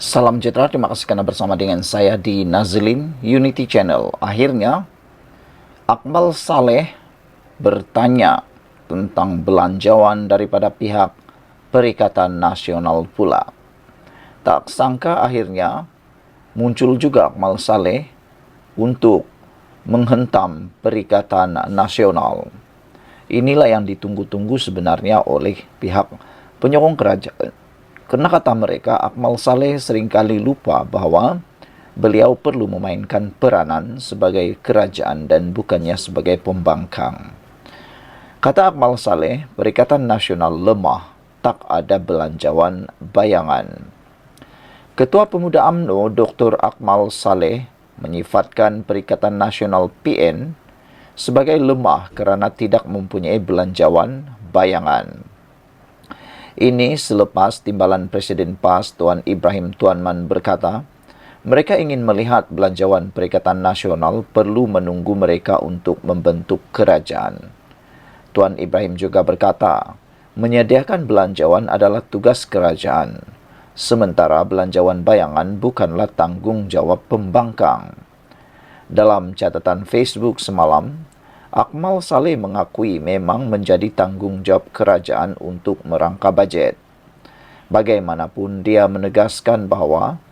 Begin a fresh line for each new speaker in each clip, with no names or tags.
Salam sejahtera, terima kasih karena bersama dengan saya di Nazlin Unity Channel. Akhirnya, Akmal Saleh bertanya tentang belanjawan daripada pihak Perikatan Nasional pula. Tak sangka akhirnya muncul juga Akmal Saleh untuk menghentam Perikatan Nasional. Inilah yang ditunggu-tunggu sebenarnya oleh pihak penyokong kerajaan. Karena kata mereka, Akmal Saleh seringkali lupa bahwa beliau perlu memainkan peranan sebagai kerajaan dan bukannya sebagai pembangkang. Kata Akmal Saleh, Perikatan Nasional lemah, tak ada belanjawan bayangan. Ketua Pemuda UMNO Dr. Akmal Saleh menyifatkan Perikatan Nasional PN sebagai lemah kerana tidak mempunyai belanjawan bayangan. Ini selepas timbalan Presiden PAS Tuan Ibrahim Tuanman berkata, mereka ingin melihat belanjawan Perikatan Nasional perlu menunggu mereka untuk membentuk kerajaan. Tuan Ibrahim juga berkata, menyediakan belanjawan adalah tugas kerajaan, sementara belanjawan bayangan bukanlah tanggungjawab pembangkang. Dalam catatan Facebook semalam, Akmal Saleh mengakui memang menjadi tanggungjawab kerajaan untuk merangka bajet. Bagaimanapun dia menegaskan bahawa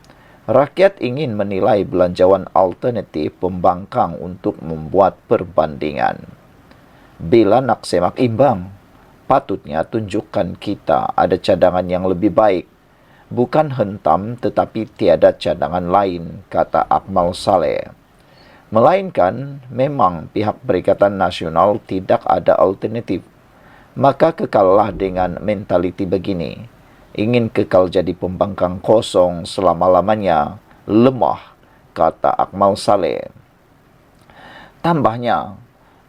rakyat ingin menilai belanjawan alternatif pembangkang untuk membuat perbandingan. Bila nak semak imbang, patutnya tunjukkan kita ada cadangan yang lebih baik. Bukan hentam tetapi tiada cadangan lain, kata Akmal Saleh. Melainkan, memang pihak Perikatan Nasional tidak ada alternatif. Maka kekallah dengan mentaliti begini. Ingin kekal jadi pembangkang kosong selama-lamanya, lemah, kata Akmal Saleh. Tambahnya,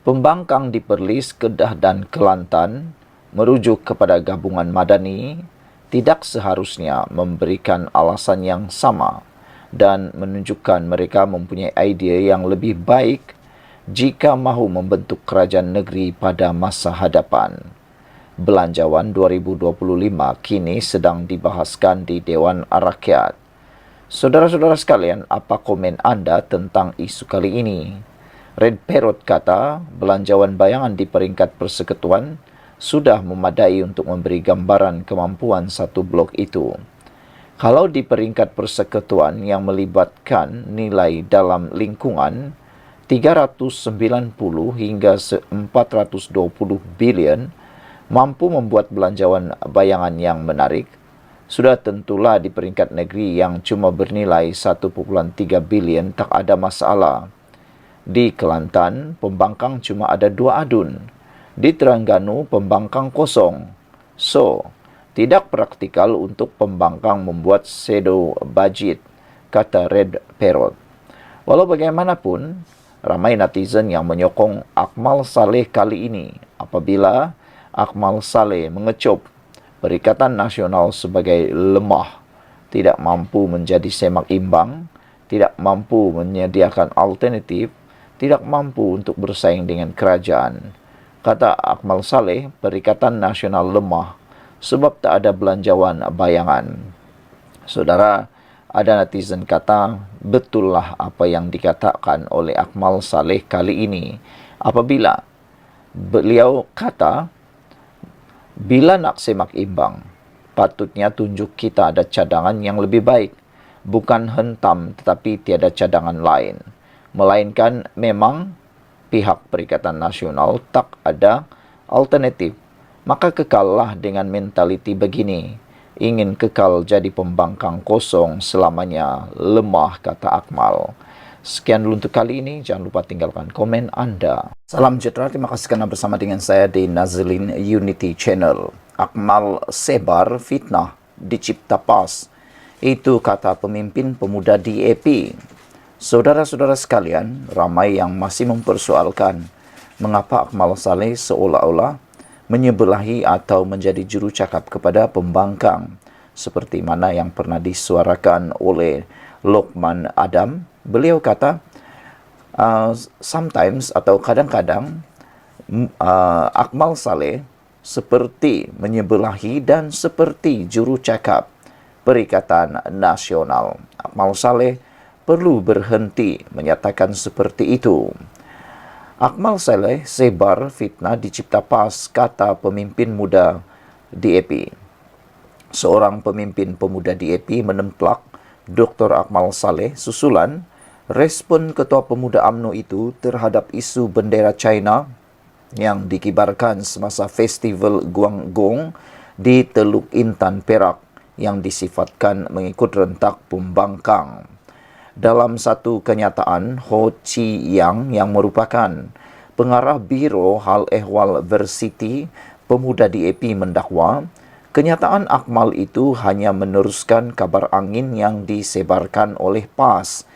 pembangkang di Perlis, Kedah dan Kelantan merujuk kepada gabungan Madani tidak seharusnya memberikan alasan yang sama dan menunjukkan mereka mempunyai idea yang lebih baik jika mahu membentuk kerajaan negeri pada masa hadapan. Belanjawan 2025 kini sedang dibahaskan di Dewan Rakyat. Saudara-saudara sekalian, apa komen anda tentang isu kali ini? Red Parrot kata, belanjawan bayangan di peringkat persekutuan sudah memadai untuk memberi gambaran kemampuan satu blok itu. Kalau di peringkat persekutuan yang melibatkan nilai dalam lingkungan 390 hingga 420 bilion mampu membuat belanjawan bayangan yang menarik, sudah tentulah di peringkat negeri yang cuma bernilai 1.3 bilion tak ada masalah. Di Kelantan, pembangkang cuma ada 2 adun. Di Terengganu, pembangkang kosong. So, tidak praktikal untuk pembangkang membuat shadow budget, kata Red Parrot. Walau bagaimanapun, ramai netizen yang menyokong Akmal Saleh kali ini apabila Akmal Saleh mengecup Perikatan Nasional sebagai lemah, tidak mampu menjadi semak imbang, tidak mampu menyediakan alternatif, tidak mampu untuk bersaing dengan kerajaan. Kata Akmal Saleh, Perikatan Nasional lemah sebab tak ada belanjawan bayangan. Saudara, ada netizen kata, betullah apa yang dikatakan oleh Akmal Saleh kali ini. Apabila beliau kata, bila nak semak imbang, patutnya tunjuk kita ada cadangan yang lebih baik. Bukan hentam tetapi tiada cadangan lain. Melainkan memang pihak Perikatan Nasional tak ada alternatif. Maka kekallah dengan mentaliti begini. Ingin kekal jadi pembangkang kosong selamanya, lemah, kata Akmal. Sekian dulu untuk kali ini. Jangan lupa tinggalkan komen anda. Salam sejahtera. Terima kasih kerana bersama dengan saya di Nazlin Unity Channel. Akmal sebar fitnah dicipta PAS. Itu kata pemimpin pemuda DAP. Saudara-saudara sekalian, ramai yang masih mempersoalkan mengapa Akmal Saleh seolah-olah menyebelahi atau menjadi juru cakap kepada pembangkang seperti mana yang pernah disuarakan oleh Lokman Adam. Beliau kata sometimes atau kadang-kadang Akmal Saleh seperti menyebelahi dan seperti juru cakap Perikatan Nasional. Akmal Saleh perlu berhenti menyatakan seperti itu. Akmal Saleh sebar fitnah dicipta PAS, kata pemimpin muda DAP. Seorang pemimpin pemuda DAP menemplak Dr. Akmal Saleh susulan respon Ketua Pemuda UMNO itu terhadap isu bendera China yang dikibarkan semasa festival Guangdong di Teluk Intan, Perak yang disifatkan mengikut rentak pembangkang. Dalam satu kenyataan, Ho Chi Yang yang merupakan pengarah Biro Hal Ehwal Varsity Pemuda DAP mendakwa, kenyataan Akmal itu hanya meneruskan kabar angin yang disebarkan oleh PAS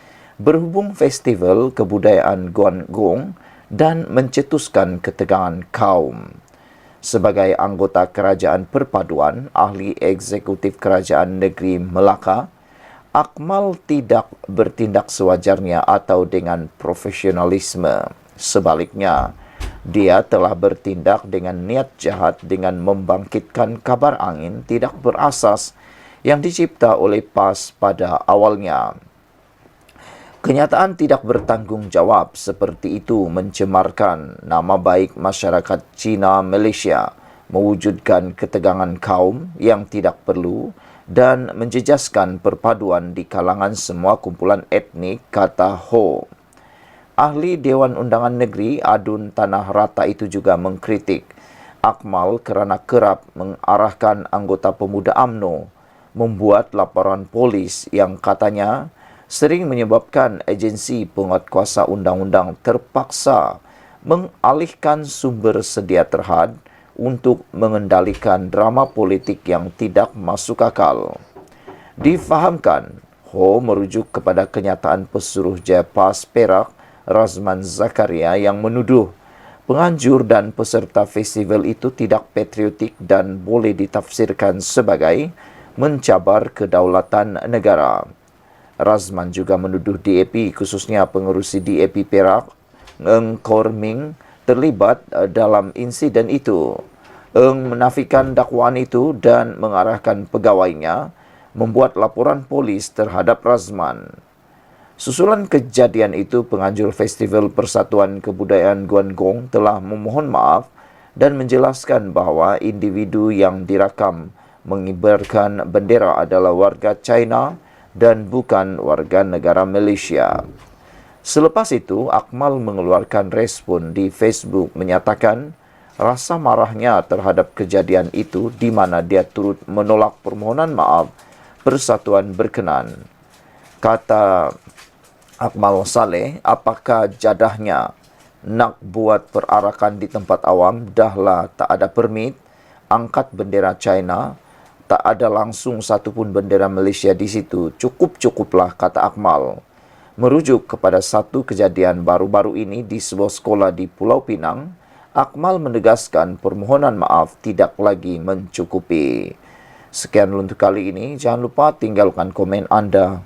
berhubung festival kebudayaan Guangdong dan mencetuskan ketegangan kaum. Sebagai anggota Kerajaan Perpaduan, ahli eksekutif Kerajaan Negeri Melaka, Akmal tidak bertindak sewajarnya atau dengan profesionalisme. Sebaliknya, dia telah bertindak dengan niat jahat dengan membangkitkan kabar angin tidak berasas yang dicipta oleh PAS pada awalnya. Kenyataan tidak bertanggung jawab seperti itu mencemarkan nama baik masyarakat Cina Malaysia, mewujudkan ketegangan kaum yang tidak perlu dan menjejaskan perpaduan di kalangan semua kumpulan etnik, kata Ho. Ahli Dewan Undangan Negeri Adun Tanah Rata itu juga mengkritik Akmal kerana kerap mengarahkan anggota pemuda UMNO membuat laporan polis yang katanya sering menyebabkan agensi penguatkuasa undang-undang terpaksa mengalihkan sumber sedia terhad untuk mengendalikan drama politik yang tidak masuk akal. Difahamkan, Ho merujuk kepada kenyataan pesuruh Jaya PAS Perak, Razman Zakaria, yang menuduh penganjur dan peserta festival itu tidak patriotik dan boleh ditafsirkan sebagai mencabar kedaulatan negara. Razman juga menuduh DAP, khususnya pengerusi DAP Perak, Ng Kor Ming, terlibat dalam insiden itu. Ng menafikan dakwaan itu dan mengarahkan pegawainya membuat laporan polis terhadap Razman. Susulan kejadian itu, penganjur Festival Persatuan Kebudayaan Guangdong telah memohon maaf dan menjelaskan bahawa individu yang dirakam mengibarkan bendera adalah warga China dan bukan warga negara Malaysia. Selepas itu, Akmal mengeluarkan respon di Facebook menyatakan rasa marahnya terhadap kejadian itu di mana dia turut menolak permohonan maaf persatuan berkenan. Kata Akmal Saleh, apakah jadahnya nak buat perarakan di tempat awam, dahlah tak ada permit, angkat bendera China, tak ada langsung satupun bendera Malaysia di situ. Cukup-cukuplah, kata Akmal. Merujuk kepada satu kejadian baru-baru ini di sebuah sekolah di Pulau Pinang, Akmal menegaskan permohonan maaf tidak lagi mencukupi. Sekian untuk kali ini. Jangan lupa tinggalkan komen anda.